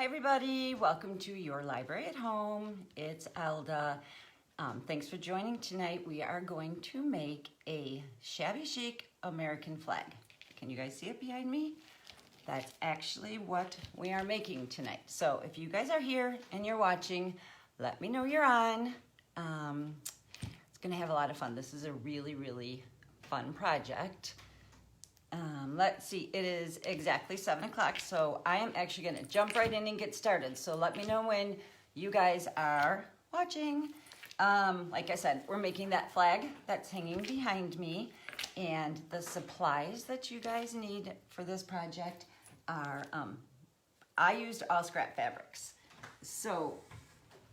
Hi everybody, welcome to your library at home. It's Elda. Thanks for joining tonight. We are going to make a shabby chic American flag. Can you guys see it behind me? That's actually what we are making tonight. So if you guys are here and you're watching, let me know you're on. It's gonna have a lot of fun. This is a really fun project. Let's see, it is exactly 7 o'clock, so I am actually gonna jump right in and get started. So let me know when you guys are watching. Like I said, we're making that flag that's hanging behind me, and the supplies that you guys need for this project are, I used all scrap fabrics. So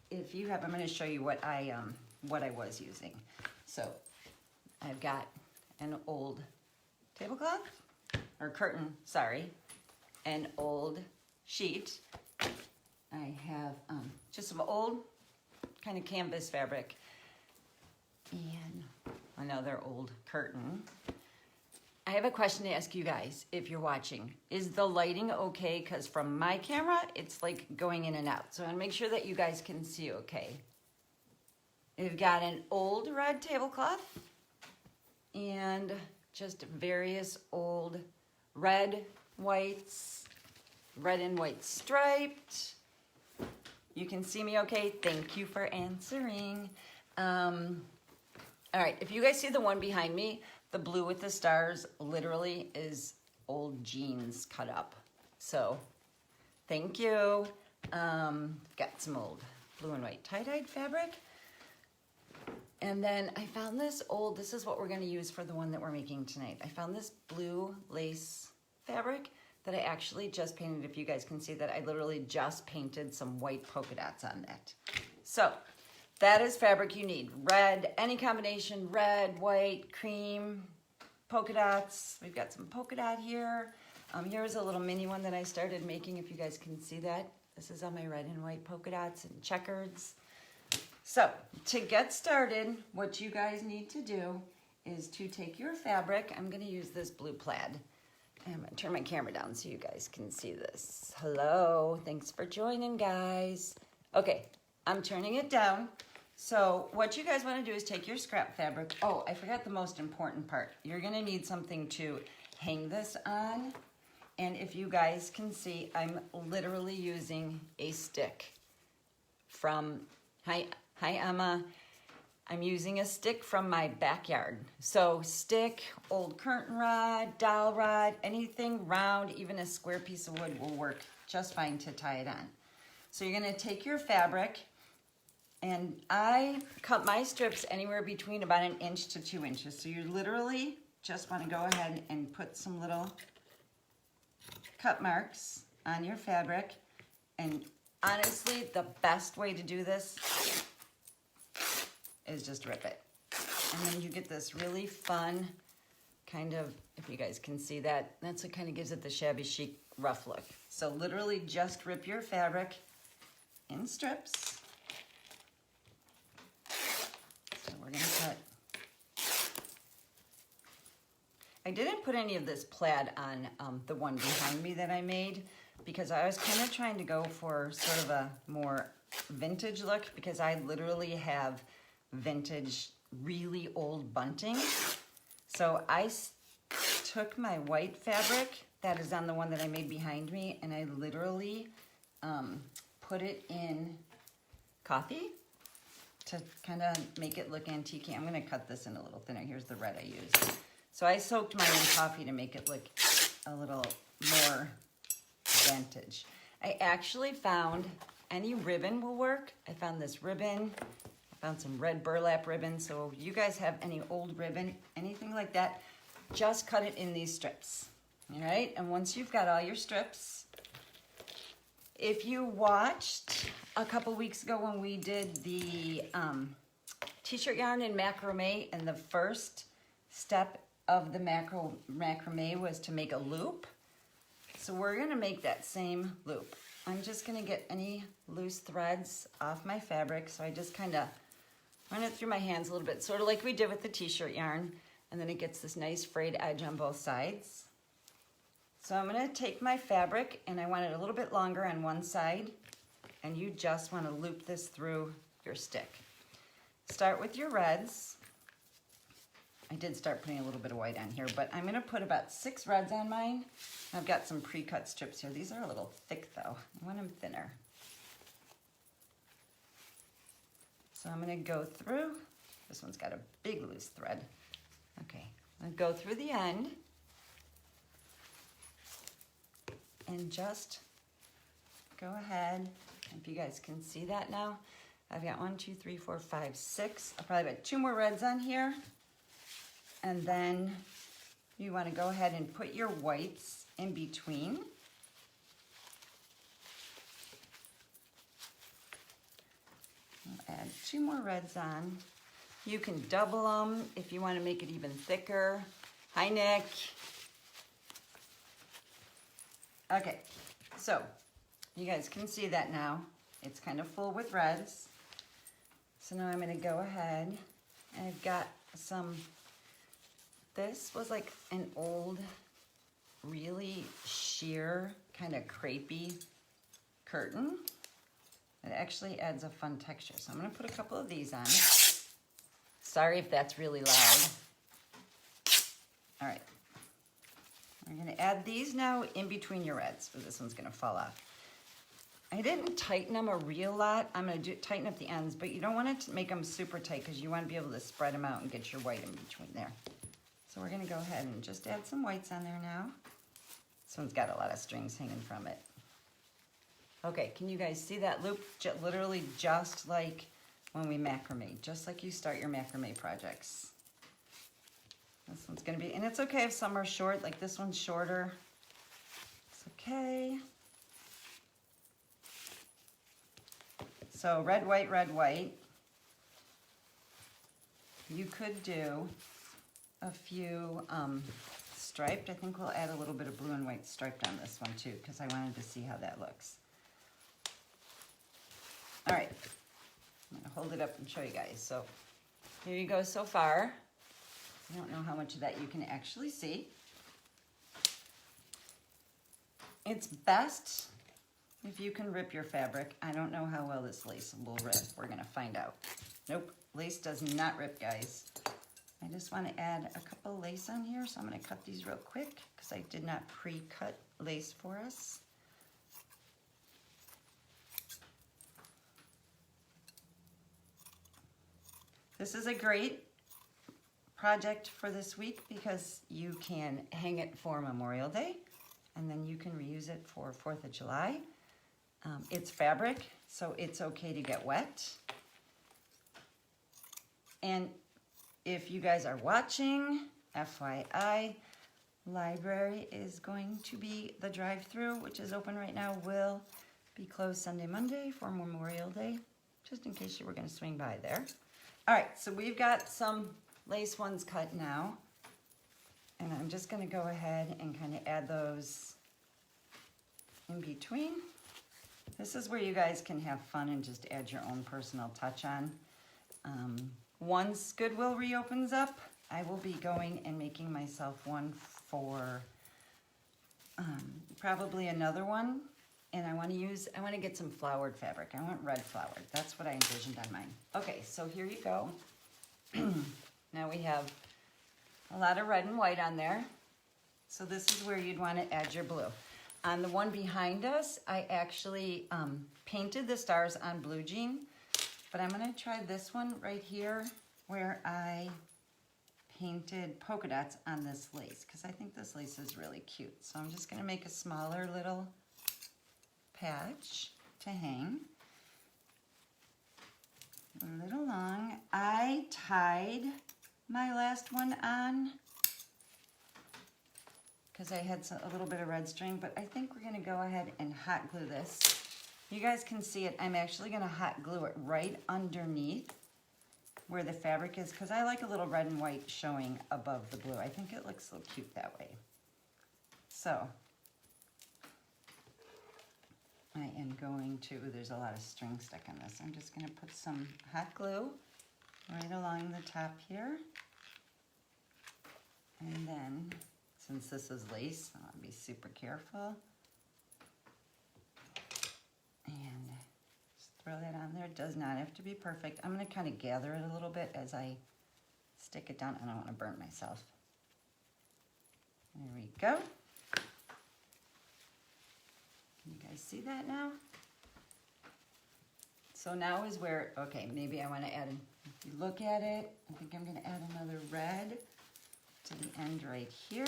if you have, I'm gonna show you what I was using. So I've got an old tablecloth, or curtain, sorry, an old sheet. I have just some old kind of canvas fabric and another old curtain. I have a question to ask you guys if you're watching. Is the lighting okay? Because from my camera, it's like going in and out. So I want to make sure that you guys can see okay. We've got an old red tablecloth and just various old red, whites, red and white striped. You can see me okay? Thank you for answering. All right, if you guys see the one behind me, the blue with the stars literally is old jeans cut up. So thank you. Got some old blue and white tie-dyed fabric. And then I found this old, this is what we're gonna use for the one that we're making tonight. I found this blue lace fabric that I actually just painted. If you guys can see that, I literally just painted some white polka dots on that. So that is fabric you need. Red, any combination, red, white, cream, polka dots. We've got some polka dot here. Here's a little mini one that I started making, if you guys can see that. This is on my red and white polka dots and checkers. So to get started, what you guys need to do is to take your fabric. I'm gonna use this blue plaid. I'm gonna turn my camera down so you guys can see this. Hello, thanks for joining, guys. Okay, I'm turning it down. So what you guys wanna do is take your scrap fabric. Oh, I forgot the most important part. You're gonna need something to hang this on. And if you guys can see, I'm literally using a stick from, Hi, Emma. I'm using a stick from my backyard. So stick, old curtain rod, dowel rod, anything round, even a square piece of wood will work just fine to tie it on. So you're gonna take your fabric, and I cut my strips anywhere between about 1 inch to 2 inches. So you literally just wanna go ahead and put some little cut marks on your fabric. And honestly, the best way to do this is just rip it. And then you get this really fun kind of, if you guys can see that, that's what kind of gives it the shabby chic rough look. So literally just rip your fabric in strips. So we're gonna cut. I didn't put any of this plaid on the one behind me that I made because I was kind of trying to go for sort of a more vintage look, because I literally have vintage, really old bunting. So I took my white fabric that is on the one that I made behind me, and I literally put it in coffee to kind of make it look antique. I'm gonna cut this in a little thinner. Here's the red I used. So I soaked mine in coffee to make it look a little more vintage. I actually found any ribbon will work. I found this ribbon. Found some red burlap ribbon. So if you guys have any old ribbon, anything like that, just cut it in these strips. All right, and once you've got all your strips, if you watched a couple weeks ago when we did the t-shirt yarn and macrame, and the first step of the macrame was to make a loop. So we're gonna make that same loop. I'm just gonna get any loose threads off my fabric. So I just kind of run it through my hands a little bit, sort of like we did with the t-shirt yarn, and then it gets this nice frayed edge on both sides. So I'm gonna take my fabric and I want it a little bit longer on one side, and you just wanna loop this through your stick. Start with your reds. I did start putting a little bit of white on here, but I'm gonna put about 6 reds on mine. I've got some pre-cut strips here. These are a little thick though. I want them thinner. So I'm gonna go through. This one's got a big loose thread. Okay, I'm gonna go through the end and just go ahead. If you guys can see that now, I've got 1, 2, 3, 4, 5, 6. I'll probably put 2 more reds on here. And then you want to go ahead and put your whites in between. I'll add 2 more reds on. You can double them if you want to make it even thicker. Hi, Nick. Okay, so you guys can see that now. It's kind of full with reds. So now I'm going to go ahead and I've got some. This was like an old, really sheer, kind of crepey curtain. It actually adds a fun texture. So I'm gonna put a couple of these on. Sorry if that's really loud. All right. We're gonna add these now in between your reds, but this one's gonna fall off. I didn't tighten them a real lot. I'm gonna tighten up the ends, but you don't want to make them super tight because you want to be able to spread them out and get your white in between there. So we're gonna go ahead and just add some whites on there now. This one's got a lot of strings hanging from it. Okay, can you guys see that loop? Literally just like when we macrame, just like you start your macrame projects. This one's gonna be, and it's okay if some are short, like this one's shorter. It's okay. So red, white, red, white. You could do a few striped. I think we'll add a little bit of blue and white striped on this one too, because I wanted to see how that looks. All right, I'm gonna hold it up and show you guys. So here you go so far. I don't know how much of that you can actually see. It's best if you can rip your fabric. I don't know how well this lace will rip. We're gonna find out. Nope, lace does not rip, guys. I just want to add a couple lace on here, so I'm going to cut these real quick because I did not pre-cut lace for us. This is a great project for this week because you can hang it for Memorial Day and then you can reuse it for 4th of July. It's fabric, so it's okay to get wet. And if you guys are watching, FYI, library is going to be, the drive-through, which is open right now, will be closed Sunday, Monday for Memorial Day, just in case you were going to swing by there. All right, so we've got some lace ones cut now, and I'm just going to go ahead and kind of add those in between. This is where you guys can have fun and just add your own personal touch on. Once Goodwill reopens up, I will be going and making myself one for probably another one. And I want to get some flowered fabric. I want red flowered. That's what I envisioned on mine. Okay, so here you go. Now we have a lot of red and white on there. So this is where you'd want to add your blue. On the one behind us, I actually painted the stars on blue jean. But I'm going to try this one right here where I painted polka dots on this lace because I think this lace is really cute. So I'm just going to make a smaller little patch to hang. A little long. I tied my last one on because I had a little bit of red string, but I think we're going to go ahead and hot glue this. You guys can see it. I'm actually going to hot glue it right underneath where the fabric is because I like a little red and white showing above the blue. I think it looks so cute that way. So I am going to, there's a lot of string stuck on this. I'm just going to put some hot glue right along the top here. And then, since this is lace, I want to be super careful. And just throw that on there. It does not have to be perfect. I'm going to kind of gather it a little bit as I stick it down. I don't want to burn myself. There we go. Can you guys see that now? So now is where, okay, maybe I want to add, if you look at it, I think I'm going to add another red to the end right here.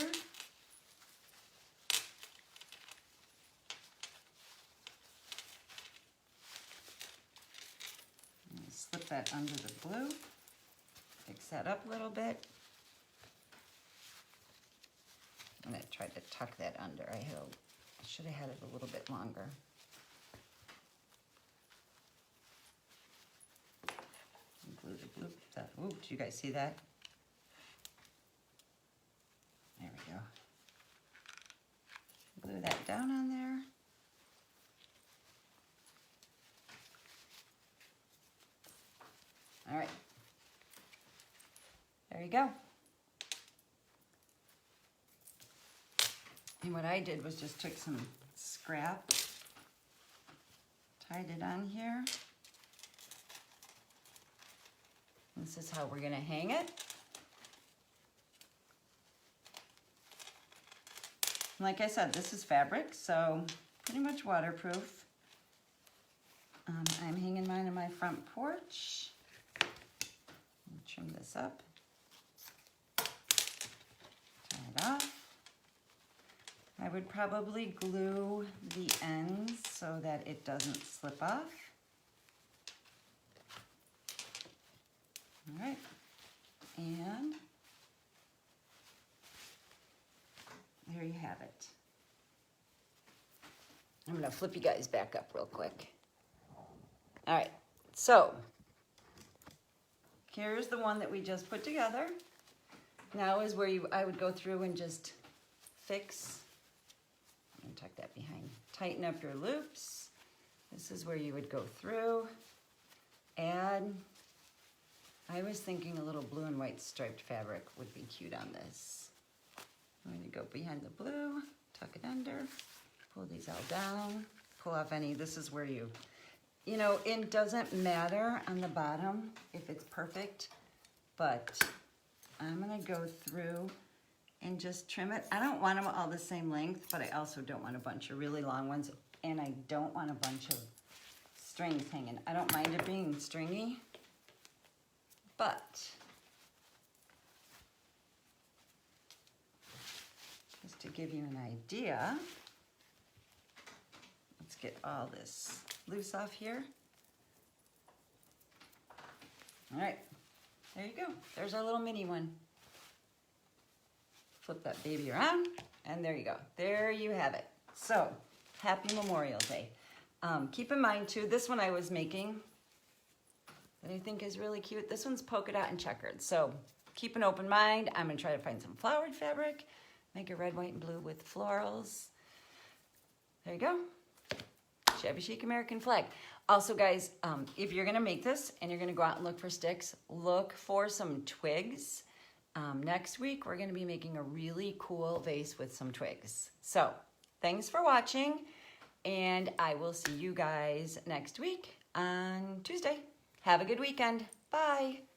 Slip that under the blue, fix that up a little bit. I'm going to try to tuck that under. I should have had it a little bit longer. Glue the blue. Ooh, did you guys see that? There we go. Glue that down on there. All right, there you go. And what I did was just took some scrap, tied it on here. This is how we're gonna hang it. Like I said, this is fabric, so pretty much waterproof. I'm hanging mine on my front porch. Trim this up, tie it off. I would probably glue the ends so that it doesn't slip off. All right, and there you have it. I'm gonna flip you guys back up real quick. All right, so here's the one that we just put together. Now is where I would go through and just fix, and tuck that behind, tighten up your loops. This is where you would go through, add, I was thinking a little blue and white striped fabric would be cute on this. I'm gonna go behind the blue, tuck it under, pull these all down, pull off any, this is where you know, it doesn't matter on the bottom if it's perfect, but I'm gonna go through and just trim it. I don't want them all the same length, but I also don't want a bunch of really long ones, and I don't want a bunch of strings hanging. I don't mind it being stringy, but just to give you an idea, let's get all this loose off here. All right, there you go. There's our little mini one. Flip that baby around, and there you go. There you have it. So, happy Memorial Day. Keep in mind too, this one I was making that I think is really cute. This one's polka dot and checkered. So, keep an open mind. I'm gonna try to find some flowered fabric, make a red, white, and blue with florals. There you go. Shabby Chic American flag. Also, guys, if you're gonna make this and you're gonna go out and look for sticks, look for some twigs. Next week, we're gonna be making a really cool vase with some twigs. So, thanks for watching, and I will see you guys next week on Tuesday. Have a good weekend. Bye.